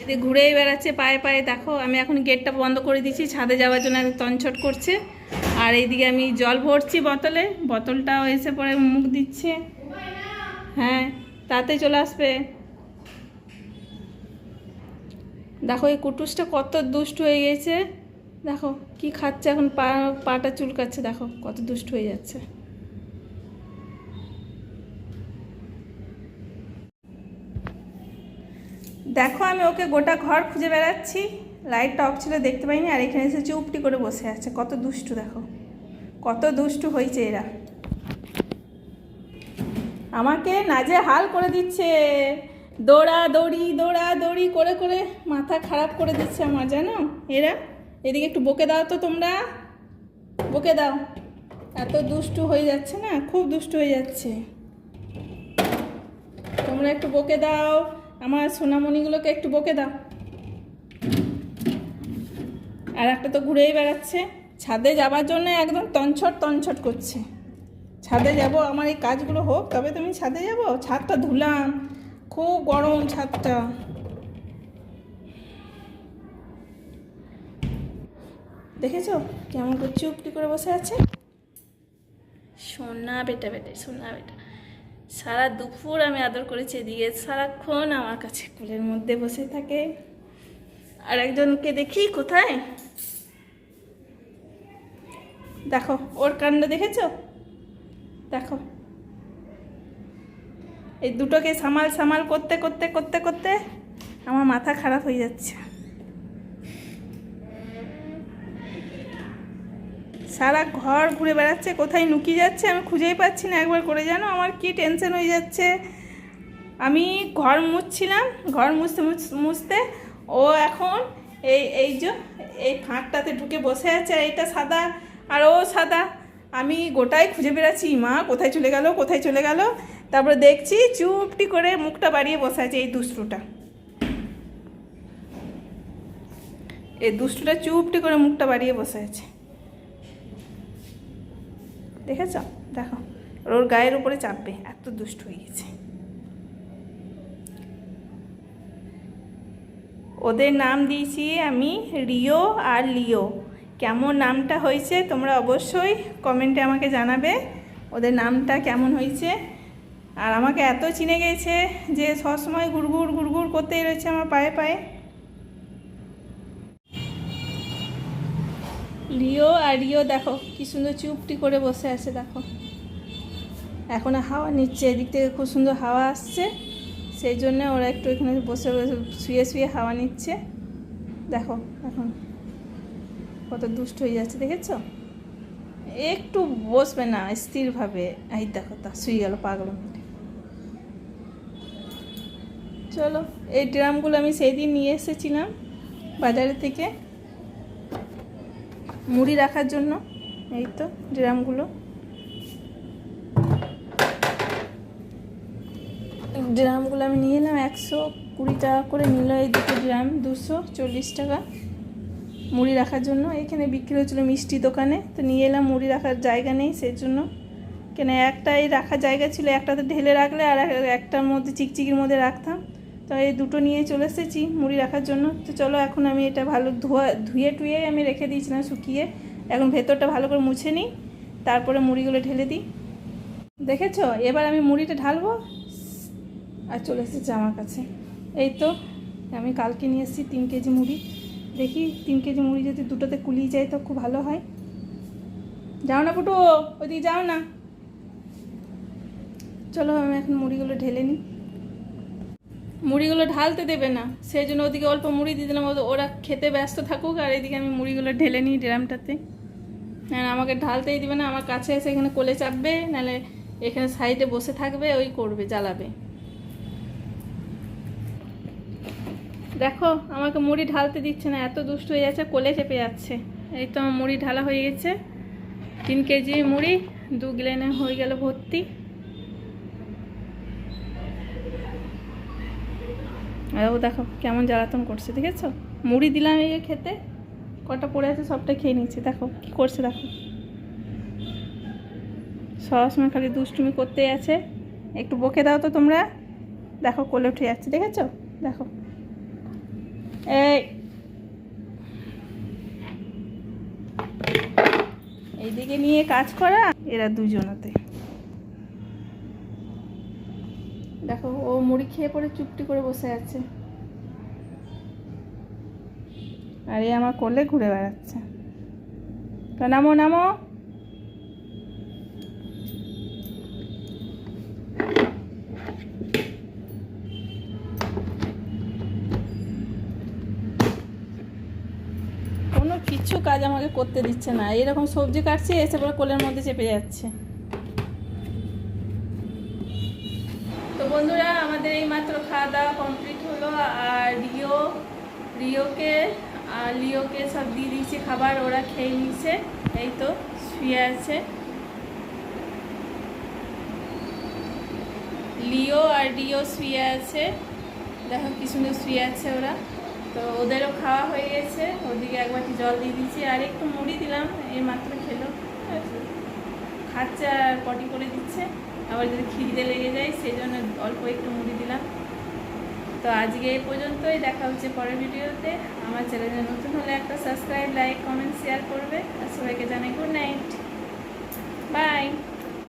এদিকে ঘুরেই বেড়াচ্ছে পায়ে পায়ে। দেখো আমি এখন গেটটা বন্ধ করে দিচ্ছি, ছাদে যাওয়ার জন্য তনছট করছে। আর এইদিকে আমি জল ভরছি বোতলে, বোতলটাও এসে পরে মুখ দিচ্ছে। হ্যাঁ, তাতে চলে আসবে। দেখো এই কুটুসটা কত দুষ্ট হয়ে গেছে। দেখো কি খাচ্ছে এখন, পাটা চুলকাচ্ছে। দেখো কত দুষ্ট হয়ে যাচ্ছে। দেখো আমি ওকে গোটা ঘর খুঁজে বেড়াচ্ছি, লাইটটা অফ ছিল দেখতে পাইনি। আর এখানে এসে চুপটি করে বসে আছে। কত দুষ্টু, দেখো কত দুষ্টু হয়েছে এরা। আমাকে নাজে হাল করে দিচ্ছে, দৌড়াদৌড়ি করে করে মাথা খারাপ করে দিচ্ছে আমার, জানো এরা। এদিকে একটু বকে দাও তো তোমরা, বকে দাও। এত দুষ্টু হয়ে যাচ্ছে না, খুব দুষ্টু হয়ে যাচ্ছে। তোমরা একটু বকে দাও, আমার সোনামণিগুলোকে একটু বকে দাও। আর একটা তো ঘুরেই বেড়াচ্ছে, ছাদে যাবার জন্য একদম তনছট করছে। ছাদে যাব, আমার এই কাজগুলো হোক তবে তুমি ছাদে যাব। ছাদটা ধুলাম, খুব গরম ছাদটা। দেখেছো কেমন করে চুপটি করে বসে আছে। সোনা বেটা, সোনা বেটা। সারা দুপুর আমি আদর করেছি, এদিকে সারাক্ষণ আমার কাছে কোলের মধ্যে বসে থাকে। আর একজনকে দেখি কোথায়, দেখো ওর কাণ্ড দেখেছো। দেখো এই দুটোকে সামাল করতে আমার মাথা খারাপ হয়ে যাচ্ছে। সারা ঘর ঘুরে বেড়াচ্ছে, কোথায় লুকিয়ে যাচ্ছে আমি খুঁজেই পাচ্ছি না। একবার করে জানো আমার কি টেনশন হয়ে যাচ্ছে। আমি ঘর মুছছিলাম, ঘর মুছতে ও এখন এই যে এই ফাঁকটাতে ঢুকে বসে আছে। এইটা সাদা আর ও সাদা, আমি গোটাই খুঁজে বেড়াচ্ছি, মা কোথায় চলে গেল। তারপরে দেখছি চুপটি করে মুখটা বাড়িয়ে বসে আছে এই দুষ্টুটা চুপটি করে মুখটা বাড়িয়ে বসে আছে। দেখেছ, দেখো ওর গায়ের উপরে চাপবে, এত দুষ্ট হয়ে গেছে। ওদের নাম দিয়েছি আমি রিও আর লিও। কেমন নামটা হয়েছে তোমরা অবশ্যই কমেন্টে আমাকে জানাবে, ওদের নামটা কেমন হয়েছে। আর আমাকে এত চিনে গেছে যে সবসময় গুড়গুড় করতেই রয়েছে আমার পায়ে পায়ে। লিও আর রিও দেখো কি সুন্দর চুপটি করে বসে আছে। দেখো এখন হাওয়া নিচ্ছে, এদিক থেকে খুব সুন্দর হাওয়া আসছে, সেই জন্য ওরা একটু এখানে বসে শুয়ে হাওয়া নিচ্ছে। দেখো এখন কত দুষ্ট হয়ে যাচ্ছে, দেখেছো। একটু বসবে না স্থিরভাবে। এই দেখো তা শুয়ে গেল পাগল মিলে। চলো এই ড্রামগুলো আমি সেই দিন নিয়ে এসেছিলাম বাজারে থেকে মুড়ি রাখার জন্য। এই তো ড্রামগুলো আমি নিয়ে এলাম। 120 টাকা করে নিল এই দুটো ড্রাম, 240 টাকা মুড়ি রাখার জন্য। এখানে বিক্রি হচ্ছিলো মিষ্টি দোকানে, তো নিয়ে এলাম। মুড়ি রাখার জায়গা নেই সেই জন্য, কেন একটাই রাখার জায়গা ছিল, একটাতে ঢেলে রাখলে আর একটার মধ্যে চিকচিকির মধ্যে রাখতাম। তো এই দুটো নিয়ে চলে এসেছি মুড়ি রাখার জন্য। তো চলো এখন আমি এটা ভালো ধুয়ে টুয়ে আমি রেখে দিয়েছিলাম শুকিয়ে। এখন ভেতরটা ভালো করে মুছে নিই, তারপরে মুড়িগুলো ঢেলে দিই। দেখেছো এবার আমি মুড়িটা ঢালবো আর চলে এসেছে আমার কাছে। এই তো আমি কালকে নিয়ে এসেছি 3 কেজি মুড়ি। দেখি 3 কেজি মুড়ি যদি দুটোতে কুলিয়ে যায় তো খুব ভালো হয়। যাও না পুটু, ওইদিকে যাও না। চলো আমি এখন মুড়িগুলো ঢেলে নিই। মুড়িগুলো ঢালতে দেবে না, সেই জন্য ওদিকে অল্প মুড়ি দিয়ে দিলাম, ওরা খেতে ব্যস্ত থাকুক। আর এদিকে আমি মুড়িগুলো ঢেলে নিই ড্রামটাতে। না আমাকে ঢালতেই দিবে না, আমার কাছে এসে এখানে কোলে চাপবে, নাহলে এখানে সাইডে বসে থাকবে, ওই করবে, জ্বালাবে। দেখো আমাকে মুড়ি ঢালতে দিচ্ছে না, এত দুষ্ট হয়ে যাচ্ছে, কোলে চেপে যাচ্ছে। এই তো আমার মুড়ি ঢালা হয়ে গেছে। 3 কেজি মুড়ি 2 গ্লানে হয়ে গেল ভর্তি। আর ও দেখো কেমন জ্বালাতন করছে, দেখেছো। মুড়ি দিলাম এই খেতে, কটা পড়ে আছে সবটা খেয়ে নিচ্ছে। দেখো কি করছে, দেখো সবসময় খালি দুষ্টুমি করতেই আছে। একটু বকে দাও তো তোমরা। দেখো কোলে উঠে যাচ্ছে, দেখেছো? দেখো এইদিকে নিয়ে কাজ করা এরা দুজনাতে। দেখো ও মুড়ি খেয়ে পরে চুপটি করে বসে আছে, আর এই আমার কোলে ঘুরে বেড়াচ্ছে। তো নামো নামো। কোনো কিছু কাজ আমাকে করতে দিচ্ছে না, এরকম সবজি কাটছে এসে পরে কোলের মধ্যে চেপে যাচ্ছে। তো বন্ধুরা, আমাদের এই মাত্র খাওয়া দাওয়া কমপ্লিট হলো, আর লিওকে সব দিয়ে দিয়েছি খাবার, ওরা খেয়ে নিয়েছে। এই তো শুয়ে আছে লিও আর ডিও, শুয়ে আছে। দেখো কি সুন্দর শুয়ে আছে ওরা। তো ওদেরও খাওয়া হয়ে গেছে, ওদিকে এক বাটি জল দিয়ে দিয়েছি, আর একটু মুড়ি দিলাম, এই মাত্র খেলো, খাচ্ছে আর পটি করে দিচ্ছে। আবার যদি খিদে লেগে যায় সেই জন্য অল্প একটু মুড়ি দিলাম। তো আজকে এই পর্যন্তই, দেখা হচ্ছে পরের ভিডিওতে। আমার চ্যানেলে নতুন হলে একটা সাবস্ক্রাইব, লাইক, কমেন্ট, শেয়ার করবে, আর সবাইকে জানাই গুড নাইট, বাই।